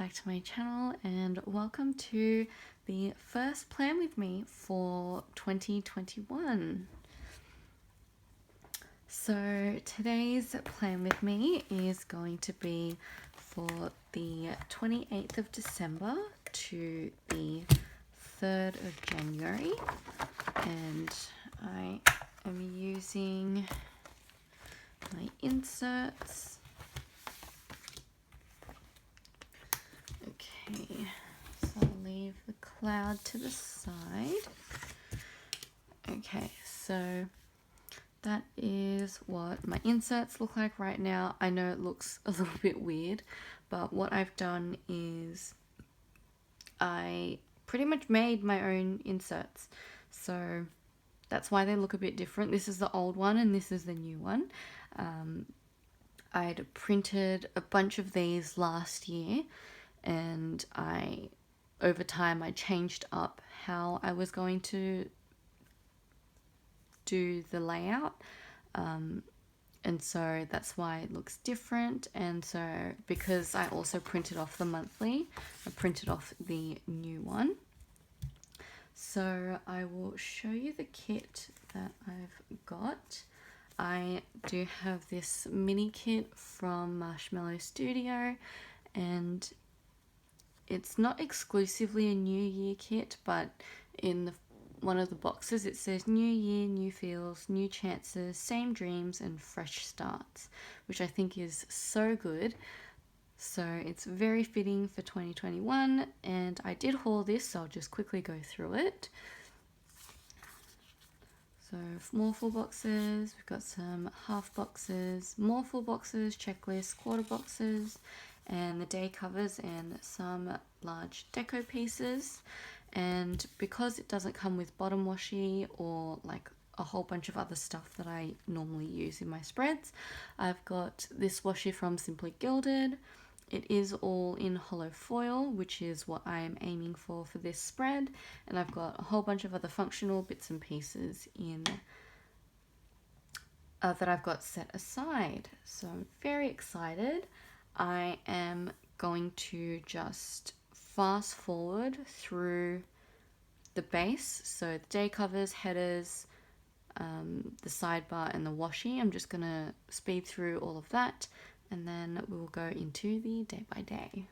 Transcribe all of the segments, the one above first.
back to my channel and welcome to the first plan with me for 2021. So today's plan with me is going to be for the 28th of December to the 3rd of January, and I am using my inserts. Okay, so I'll leave the cloud to the side. Okay, so that is what my inserts look like right now. I know it looks a little bit weird, but what I've done is I pretty much made my own inserts. So that's why they look a bit different. This is the old one and this is the new one. I'd printed a bunch of these last year, and over time I changed up how I was going to do the layout, and so that's why it looks different. And so because I also printed off the monthly, I printed off the new one. So I will show you the kit that I've got. I do have this mini kit from Marshmallow Studio, and it's not exclusively a New Year kit, but in one of the boxes it says New Year, new feels, new chances, same dreams and fresh starts, which I think is so good. So it's very fitting for 2021, and I did haul this, so I'll just quickly go through it. So more full boxes, we've got some half boxes, more full boxes, checklists, quarter boxes, and the day covers and some large deco pieces. And because it doesn't come with bottom washi or like a whole bunch of other stuff that I normally use in my spreads, I've got this washi from Simply Gilded. It is all in hollow foil, which is what I am aiming for this spread, and I've got a whole bunch of other functional bits and pieces in that I've got set aside. So I'm very excited. I am going to just fast forward through the base, so the day covers, headers, the sidebar and the washi. I'm just gonna speed through all of that, and then we will go into the day by day.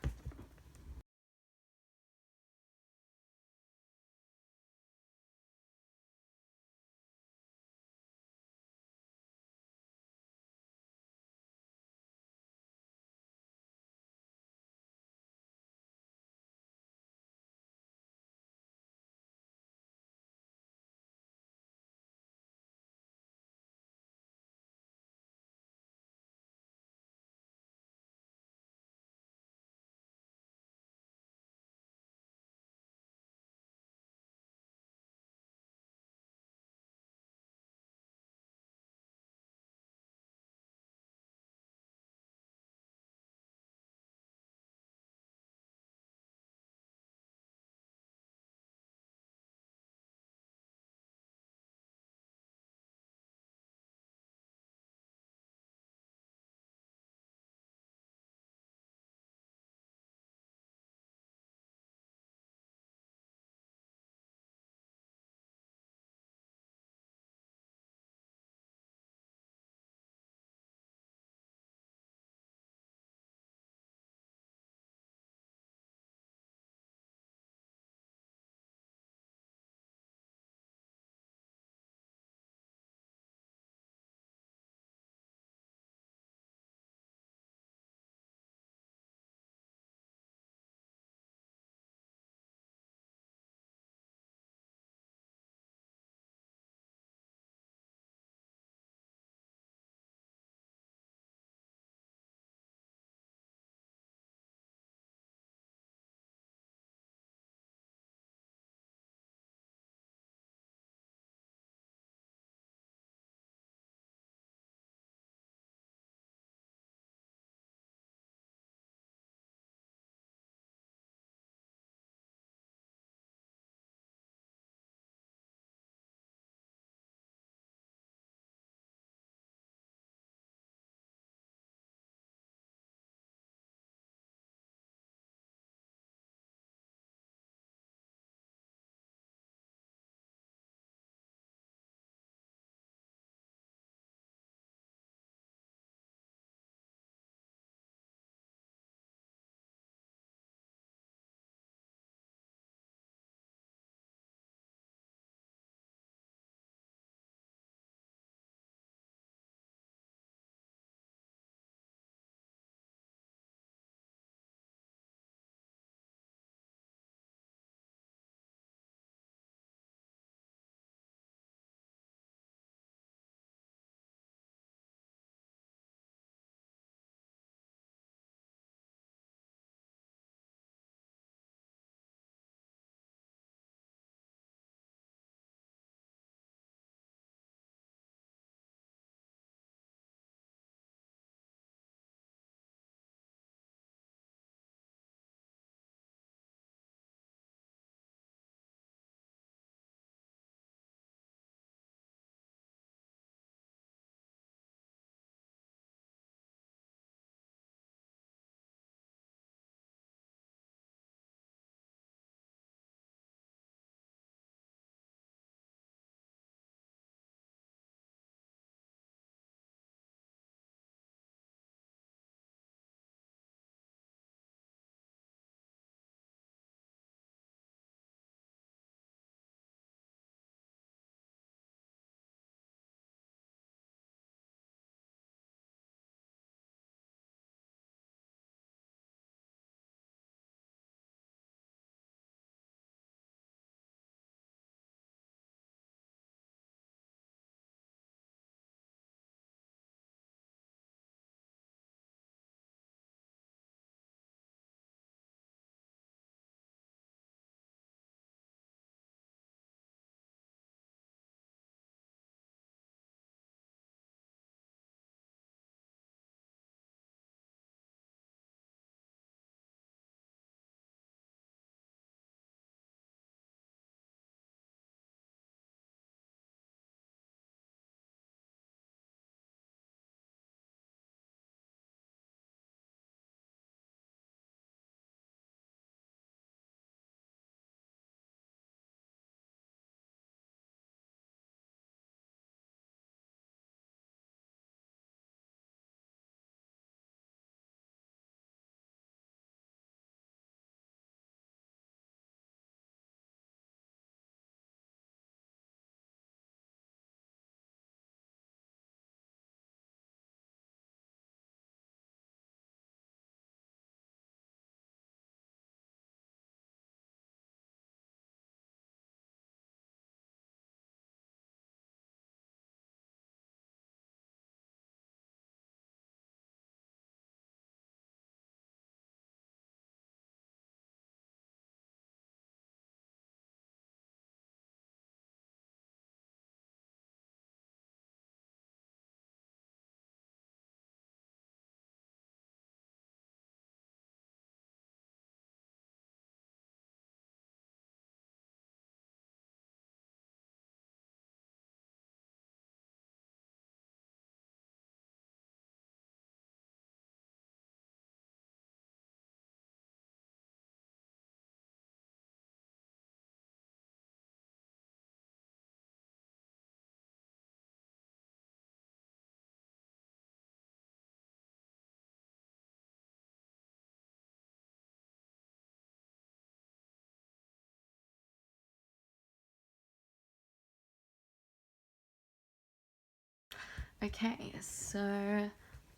Okay, so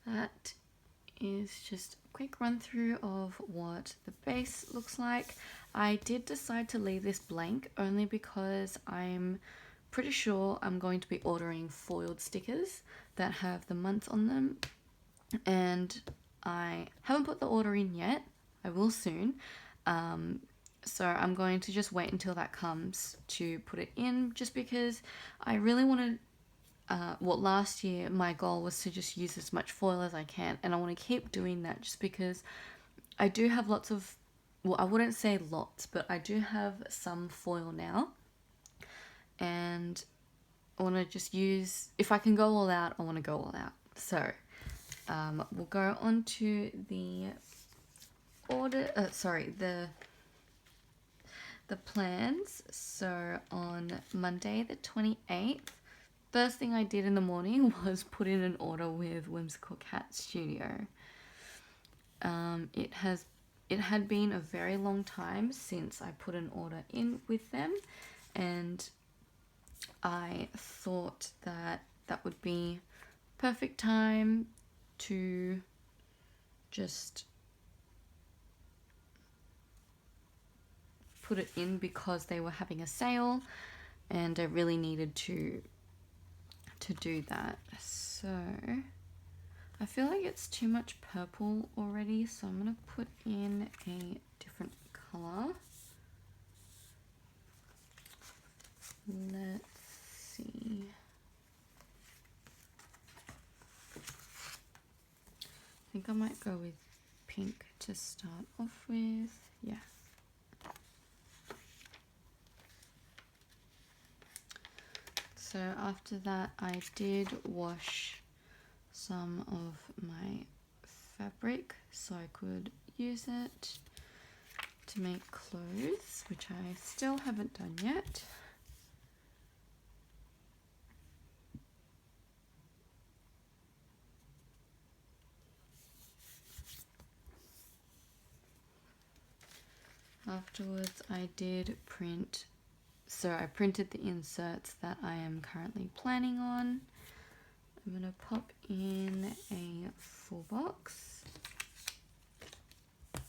that is just a quick run through of what the base looks like. I did decide to leave this blank only because I'm pretty sure I'm going to be ordering foiled stickers that have the months on them, and I haven't put the order in yet. I will soon. So I'm going to just wait until that comes to put it in, just because I really want to last year my goal was to just use as much foil as I can, and I want to keep doing that just because I do have lots of, I wouldn't say lots, but I do have some foil now, and I want to just use, if I can go all out, I want to go all out. So we'll go on to the order, the plans. So on Monday the 28th, first thing I did in the morning was put in an order with Whimsical Cat Studio. It had been a very long time since I put an order in with them, and I thought that that would be perfect time to just put it in, because they were having a sale and I really needed to do that. So I feel like it's too much purple already, so I'm gonna put in a different color. Let's see. I think I might go with pink to start off with. Yeah. So after that, I did wash some of my fabric so I could use it to make clothes, which I still haven't done yet. Afterwards, I did print, so I printed the inserts that I am currently planning on. I'm gonna pop in a full box. I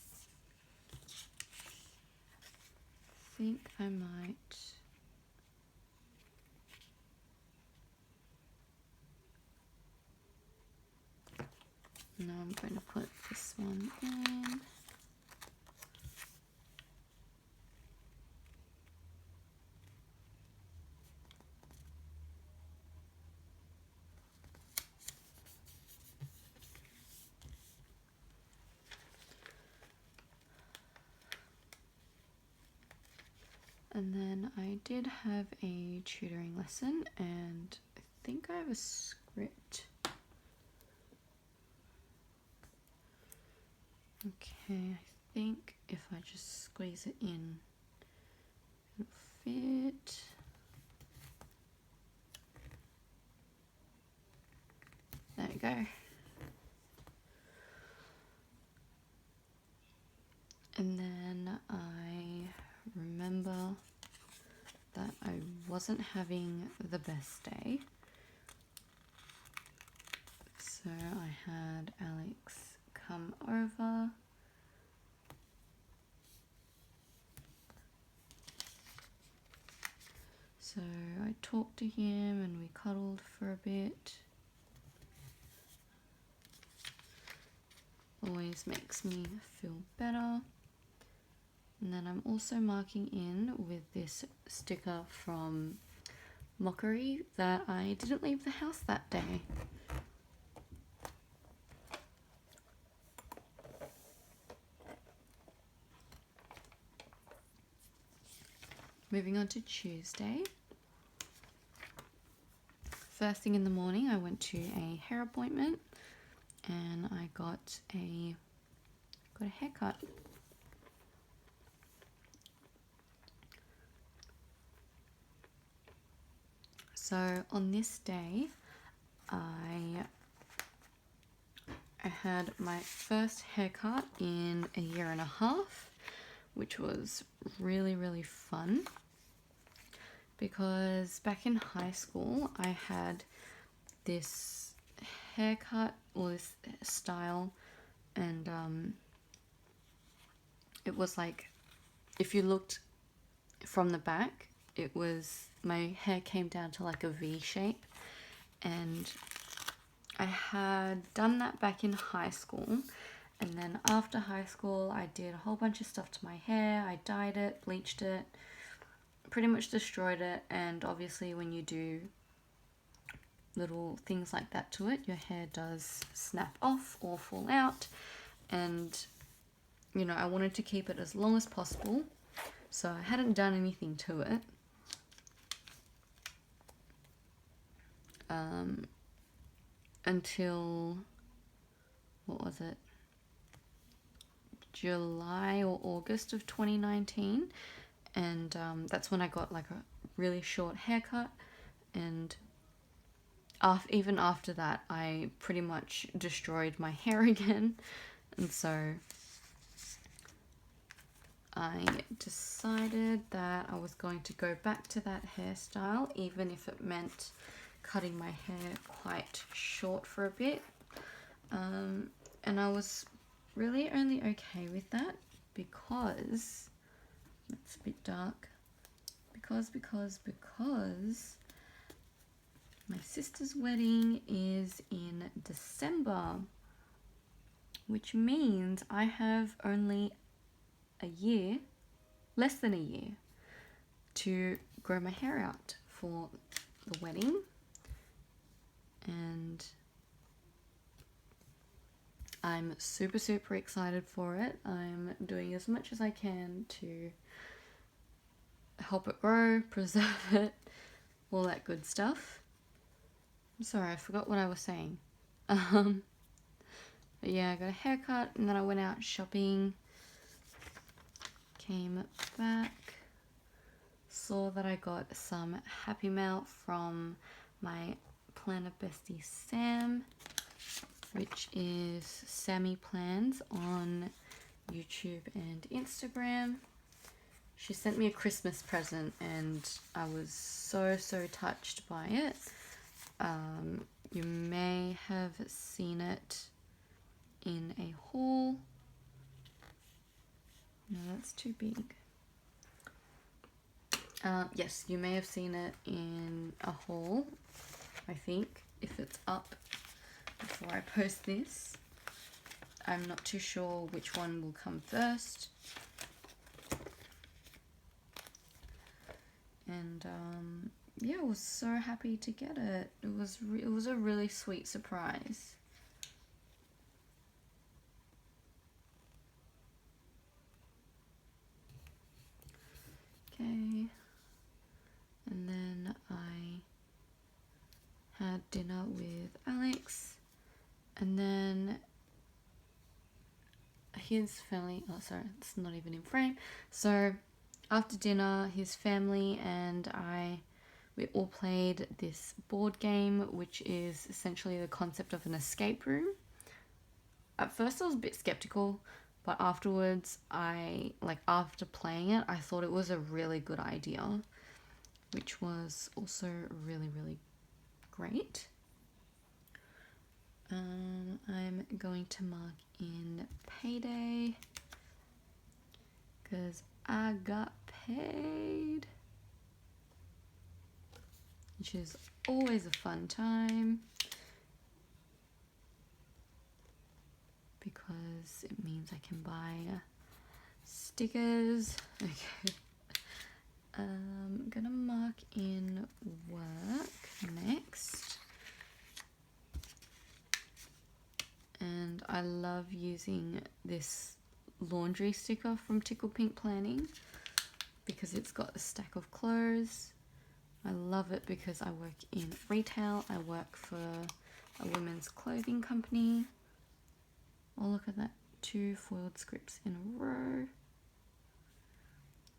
think I might. Now I'm going to put this one in. And then I did have a tutoring lesson, and I think I have a script. Okay, I think if I just squeeze it in, it'll fit. There we go. And then I remember that I wasn't having the best day. So I had Alex come over. So I talked to him and we cuddled for a bit. Always makes me feel better. And then I'm also marking in with this sticker from Mockery that I didn't leave the house that day. Moving on to Tuesday. First thing in the morning, I went to a hair appointment and I got a haircut. So on this day, I had my first haircut in a year and a half, which was really, really fun, because back in high school I had this haircut or this style, and it was like, if you looked from the back, it was, my hair came down to like a V shape, and I had done that back in high school. And then after high school, I did a whole bunch of stuff to my hair. I dyed it, bleached it, pretty much destroyed it. And obviously when you do little things like that to it, your hair does snap off or fall out. And, you know, I wanted to keep it as long as possible. So I hadn't done anything to it. Until, what was it? July or August of 2019, and that's when I got like a really short haircut, and even after that I pretty much destroyed my hair again, and so I decided that I was going to go back to that hairstyle, even if it meant cutting my hair quite short for a bit, and I was really only okay with that because it's a bit dark, because my sister's wedding is in December, which means I have only a year, less than a year, to grow my hair out for the wedding. And I'm super, super excited for it. I'm doing as much as I can to help it grow, preserve it, all that good stuff. I'm sorry, I forgot what I was saying. But yeah, I got a haircut and then I went out shopping, came back, saw that I got some Happy Mail from my planner bestie Sam, which is Sammy Plans on YouTube and Instagram. She sent me a Christmas present and I was so, so touched by it. You may have seen it in a haul. No, that's too big. Yes, you may have seen it in a haul, I think, if it's up before I post this. I'm not too sure which one will come first. And yeah, I was so happy to get it. It was a really sweet surprise. Okay. And then I had dinner with Alex, and then his family, oh sorry, it's not even in frame. So after dinner, his family and we all played this board game, which is essentially the concept of an escape room. At first I was a bit skeptical, but afterwards after playing it, I thought it was a really good idea, which was also really, really great. I'm going to mark in payday because I got paid, which is always a fun time because it means I can buy stickers. Okay. I'm gonna mark in work next. And I love using this laundry sticker from Tickle Pink Planning because it's got a stack of clothes. I love it because I work in retail. I work for a women's clothing company. Oh, look at that. 2 foiled scripts in a row.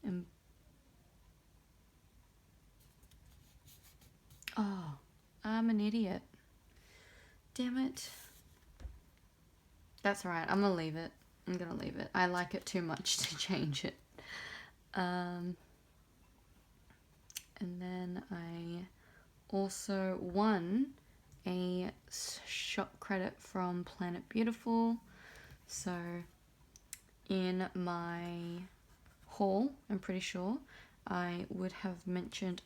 And oh, I'm an idiot. Damn it. That's alright, I'm gonna leave it. I like it too much to change it. And then I also won a shop credit from Planet Beautiful. So in my haul, I'm pretty sure I would have mentioned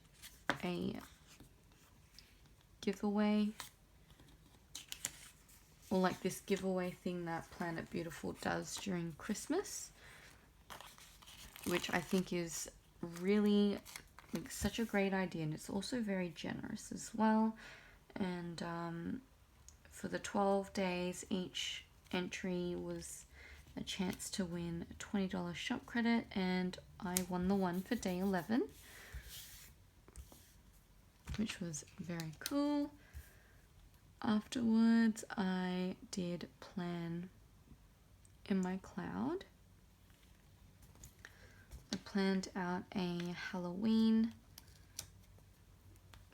a giveaway, or like this giveaway thing that Planet Beautiful does during Christmas, which I think is really like such a great idea, and it's also very generous as well. And for the 12 days, each entry was a chance to win a $20 shop credit, and I won the one for day 11, which was very cool. Afterwards, I did plan in my cloud. I planned out a Halloween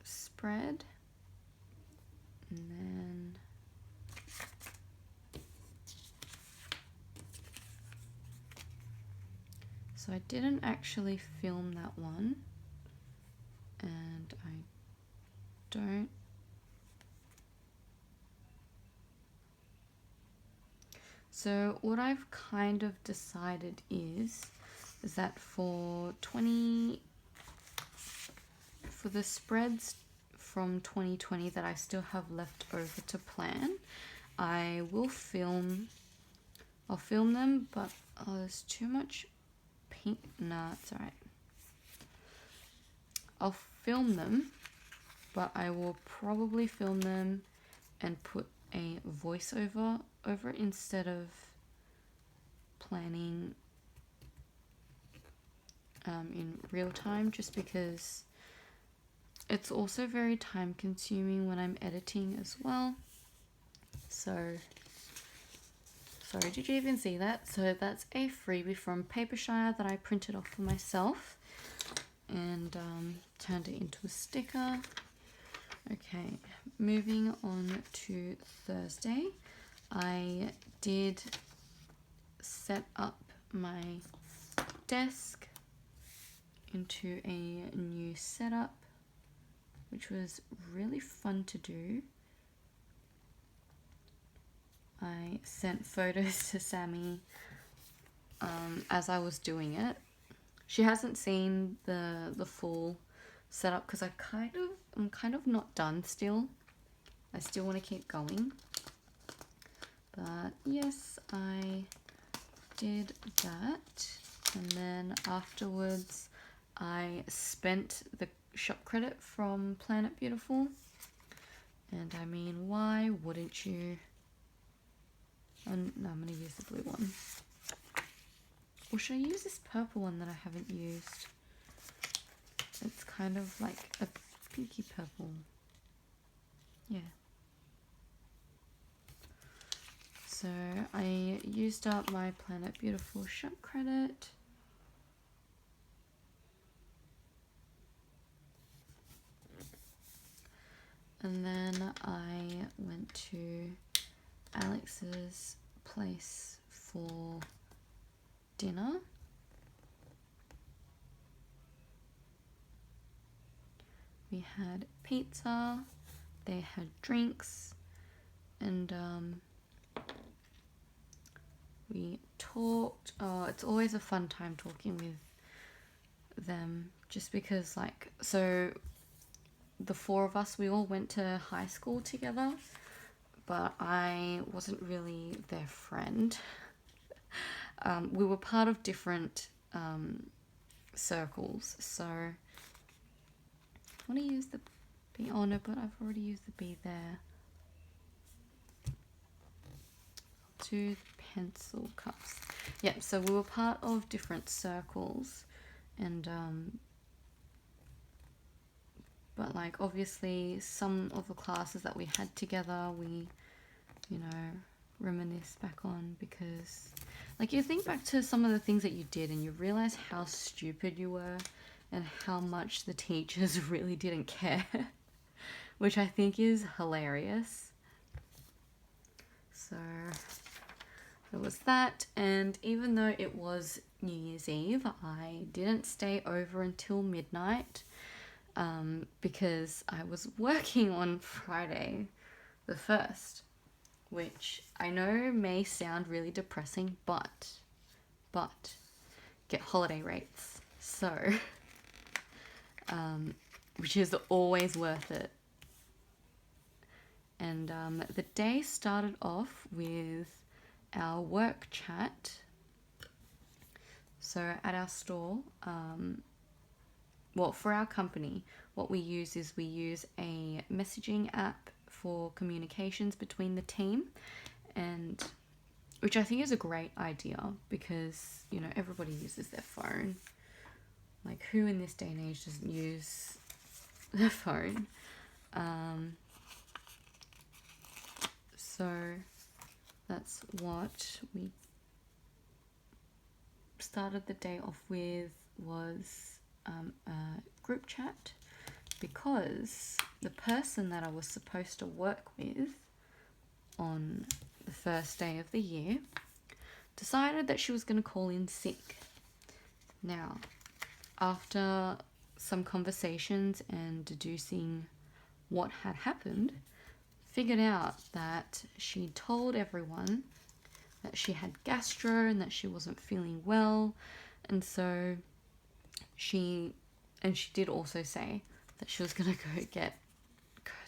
spread, and then so I didn't actually film that one, and I don't. So what I've kind of decided is that for the spreads from 2020 that I still have left over to plan, I will film. I'll film them, but there's too much pink. Nah, it's alright. I'll film them, but I will probably film them and put a voiceover over it instead of planning in real time, just because it's also very time consuming when I'm editing as well. So sorry, did you even see that? So that's a freebie from Papershire that I printed off for myself and turned it into a sticker. Okay, moving on to Thursday. I did set up my desk into a new setup, which was really fun to do. I sent photos to Sammy as I was doing it. She hasn't seen the full setup because I'm kind of not done still. I still want to keep going. But yes, I did that. And then afterwards, I spent the shop credit from Planet Beautiful. And I mean, why wouldn't you? No, I'm going to use the blue one. Or should I use this purple one that I haven't used? It's kind of like a pinky purple. Yeah. So I used up my Planet Beautiful shop credit. And then I went to Alex's place for dinner. We had pizza, they had drinks, and we talked. Oh, it's always a fun time talking with them, just because like, so the four of us, we all went to high school together, but I wasn't really their friend. We were part of different circles, so I want to use the B. Oh no, but I've already used the B there. Two pencil cups. Yeah, so we were part of different circles, and but like obviously some of the classes that we had together, we, you know, reminisce back on, because like you think back to some of the things that you did and you realize how stupid you were and how much the teachers really didn't care, which I think is hilarious. So there was that, and even though it was New Year's Eve, I didn't stay over until midnight because I was working on Friday. the 1st, which I know may sound really depressing, but get holiday rates. So, which is always worth it. And the day started off with our work chat. So at our store, well, for our company, what we use is we use a messaging app for communications between the team, and which I think is a great idea because, you know, everybody uses their phone. Like, who in this day and age doesn't use their phone? So that's what we started the day off with, was a group chat, because the person that I was supposed to work with on the first day of the year decided that she was going to call in sick. Now, after some conversations and deducing what had happened, figured out that she told everyone that she had gastro and that she wasn't feeling well, and so she did also say that she was going to go get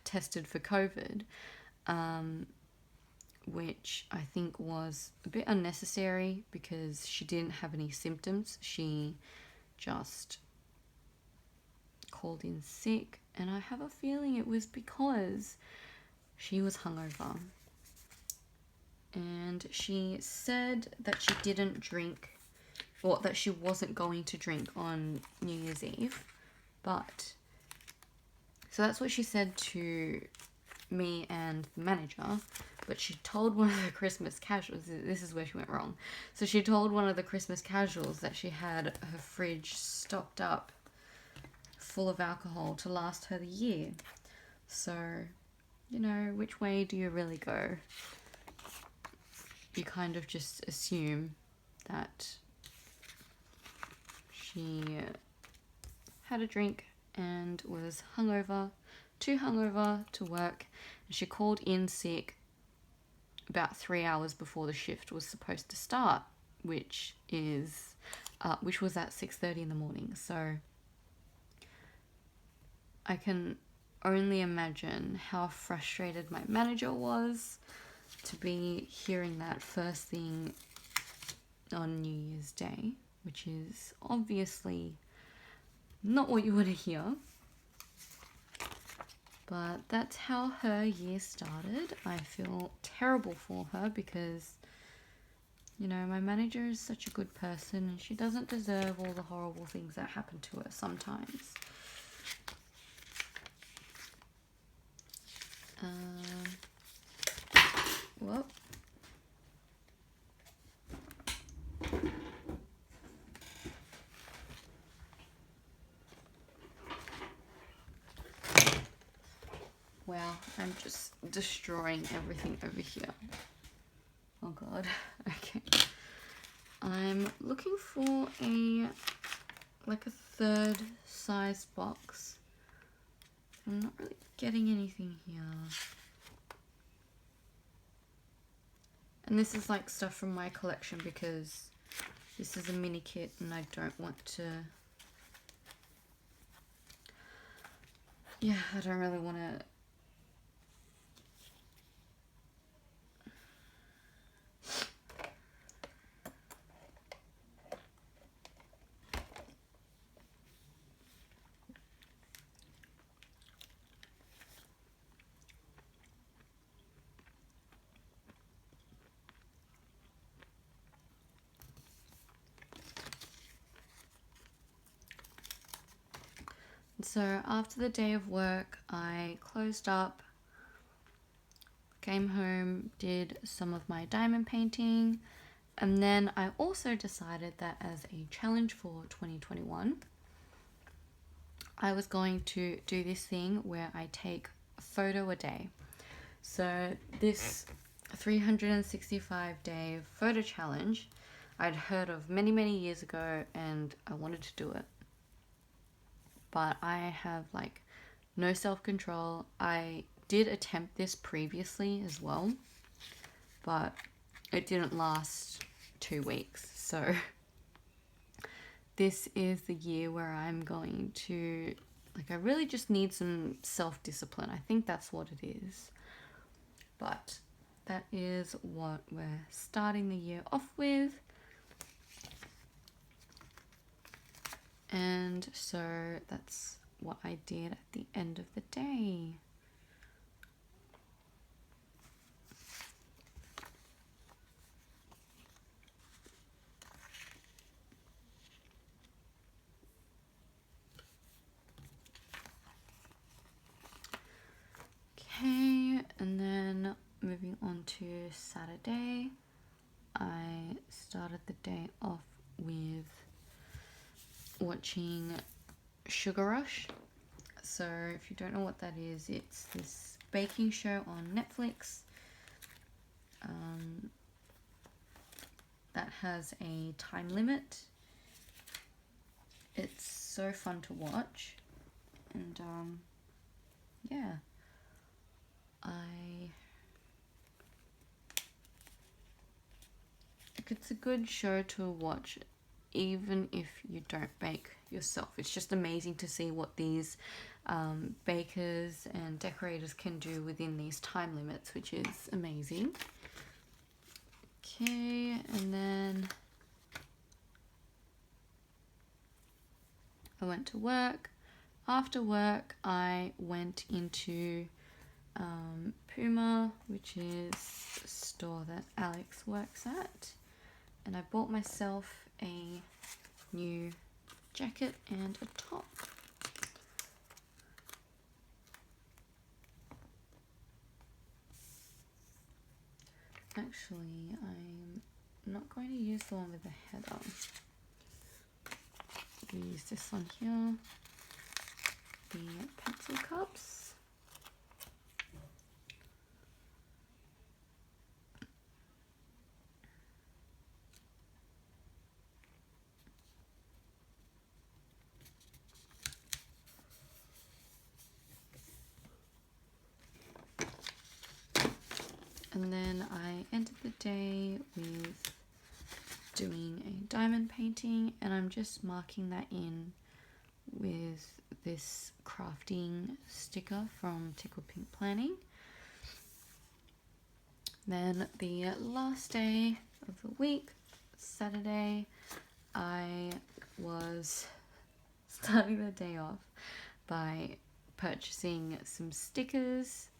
tested for COVID, which I think was a bit unnecessary because she didn't have any symptoms. She just called in sick, and I have a feeling it was because she was hungover. And she said that she didn't drink, or that she wasn't going to drink on New Year's Eve. But, so that's what she said to me and the manager. But she told one of the Christmas casuals, this is where she went wrong. So she told one of the Christmas casuals that she had her fridge stocked up full of alcohol to last her the year. So, you know, which way do you really go? You kind of just assume that she had a drink and was too hungover to work, and she called in sick about 3 hours before the shift was supposed to start, which was at 6:30 in the morning. So I can only imagine how frustrated my manager was to be hearing that first thing on New Year's Day, which is obviously not what you want to hear. But that's how her year started. I feel terrible for her because, you know, my manager is such a good person and she doesn't deserve all the horrible things that happen to her sometimes. Whoop. Wow, I'm just destroying everything over here. Oh god. Okay. I'm looking for a third size box. I'm not really getting anything here. And this is like stuff from my collection because this is a mini kit and I don't want to... Yeah, I don't really want to... So after the day of work, I closed up, came home, did some of my diamond painting, and then I also decided that as a challenge for 2021, I was going to do this thing where I take a photo a day. So this 365-day photo challenge I'd heard of many, many years ago and I wanted to do it. But I have like no self-control. I did attempt this previously as well, but it didn't last 2 weeks. So this is the year where I'm going to, like, I really just need some self-discipline. I think that's what it is. But that is what we're starting the year off with. And so that's what I did at the end of the day. Okay, and then moving on to Saturday, I started the day off with watching Sugar Rush. So if you don't know what that is, it's this baking show on Netflix that has a time limit. It's so fun to watch, and yeah, it's a good show to watch even if you don't bake yourself. It's just amazing to see what these bakers and decorators can do within these time limits, which is amazing. Okay, and then I went to work. After work, I went into Puma, which is a store that Alex works at, and I bought myself a new jacket and a top. Actually, I'm not going to use the one with the header. We use this one here, the pencil cups. And then I ended the day with doing a diamond painting, and I'm just marking that in with this crafting sticker from Tickle Pink Planning. Then the last day of the week, Saturday, I was starting the day off by purchasing some stickers,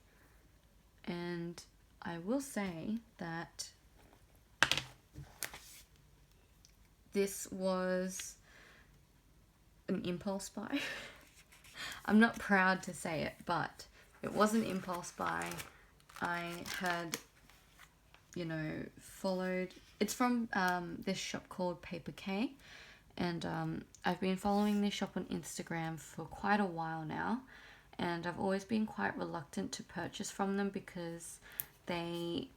and I will say that this was an impulse buy. I'm not proud to say it, but it was an impulse buy. I had, followed, it's from this shop called Paper K, and I've been following this shop on Instagram for quite a while now, and I've always been quite reluctant to purchase from them because they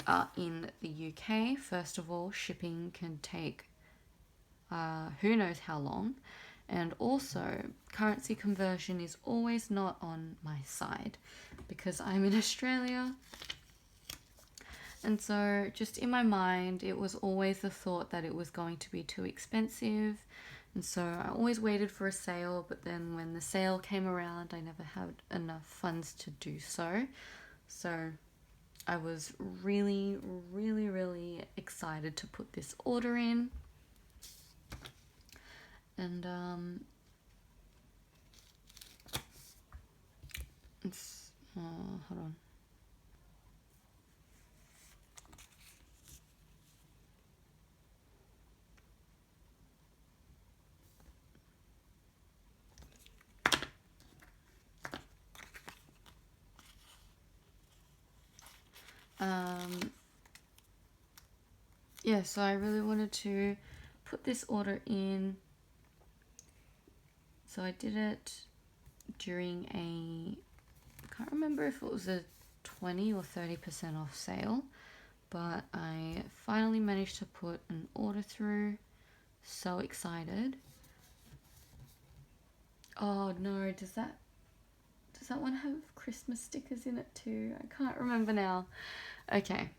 are in the UK. First of all, shipping can take who knows how long, and also currency conversion is always not on my side because I'm in Australia. And so just in my mind, it was always the thought that it was going to be too expensive. And so I always waited for a sale, but then when the sale came around, I never had enough funds to do so. So I was really, really, really excited to put this order in. And it's, hold on. Yeah, so I really wanted to put this order in. So I did it during I can't remember if it was a 20 or 30% off sale, but I finally managed to put an order through. So excited. Oh no, does that Does that one have Christmas stickers in it too? I can't remember now. Okay.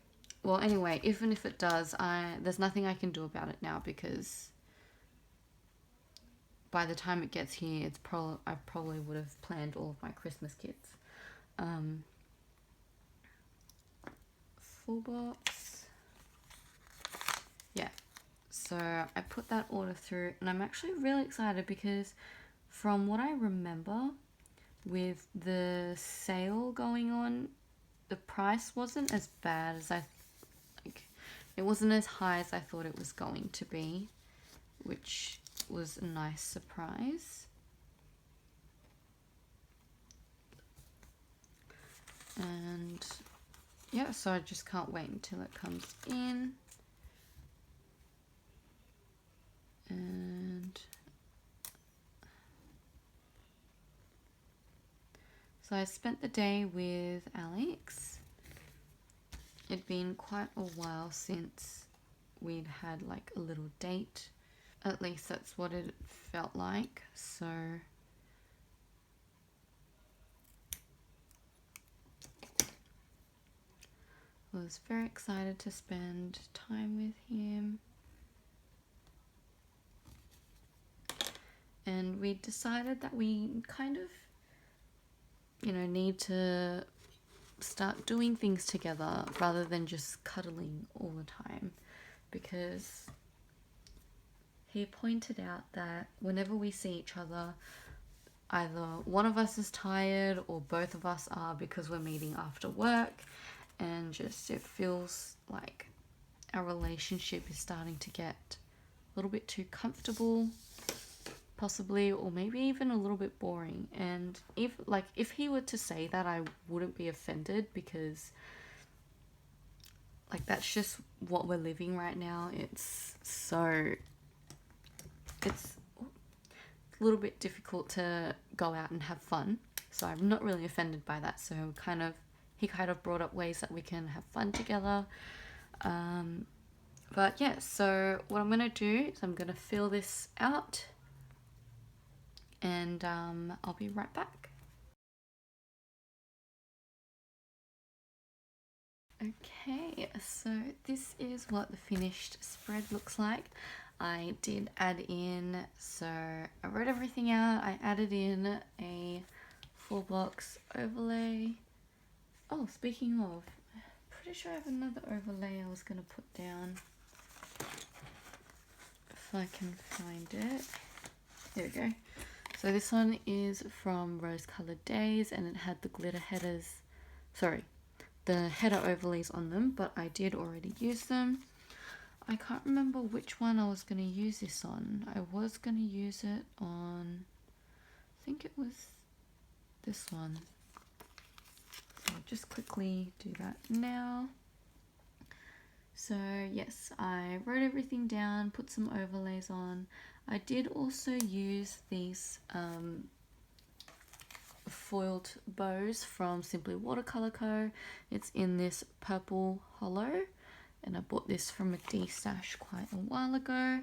Well, anyway, even if it does, there's nothing I can do about it now because by the time it gets here, I probably would have planned all of my Christmas kits. Full box. Yeah. So I put that order through, and I'm actually really excited because from what I remember, with the sale going on, the price wasn't as bad as it wasn't as high as I thought it was going to be, which was a nice surprise. And yeah, so I just can't wait until it comes in. And so I spent the day with Alex. It'd been quite a while since we'd had like a little date. At least that's what it felt like. So I was very excited to spend time with him. And we decided that we kind of, need to start doing things together rather than just cuddling all the time, because he pointed out that whenever we see each other, either one of us is tired or both of us are, because we're meeting after work, and just it feels like our relationship is starting to get a little bit too comfortable, possibly, or maybe even a little bit boring. And if he were to say that, I wouldn't be offended, because like that's just what we're living right now. It's a little bit difficult to go out and have fun, so I'm not really offended by that. So he kind of brought up ways that we can have fun together. But yeah, so what I'm gonna do is I'm gonna fill this out, and I'll be right back. Okay, so this is what the finished spread looks like. I did add in, so I wrote everything out. I added in a full box overlay. Oh, speaking of, I'm pretty sure I have another overlay I was going to put down. If I can find it. There we go. So this one is from Rose Colored Days, and it had the glitter headers. Sorry, the header overlays on them, but I did already use them. I can't remember which one I was going to use this on. I was going to use it on, I think it was this one. So I'll just quickly do that now. So yes, I wrote everything down, put some overlays on. I did also use these foiled bows from Simply Watercolor Co. It's in this purple hollow, and I bought this from a D-stash quite a while ago.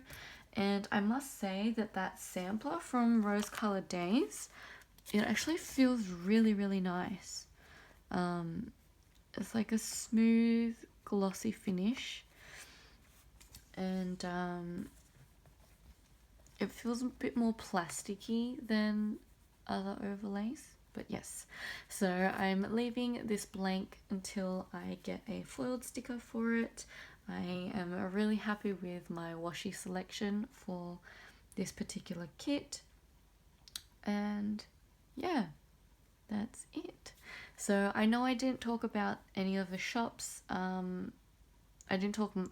And I must say that sampler from Rose Colored Days, it actually feels really, really nice. It's like a smooth, glossy finish, and it feels a bit more plasticky than other overlays. But yes, so I'm leaving this blank until I get a foiled sticker for it. I am really happy with my washi selection for this particular kit, and yeah, that's it. So I know I didn't talk about any of the shops. I didn't talk a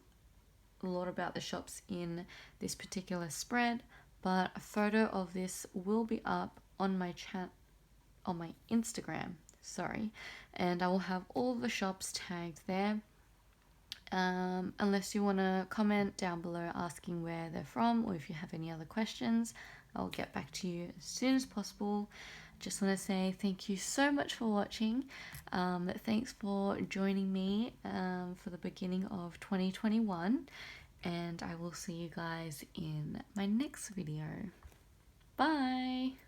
lot about the shops in this particular spread, but a photo of this will be up on my Instagram, sorry, and I will have all the shops tagged there. Unless you want to comment down below asking where they're from, or if you have any other questions, I'll get back to you as soon as possible. Just want to say thank you so much for watching. Thanks for joining me for the beginning of 2021, and I will see you guys in my next video. Bye!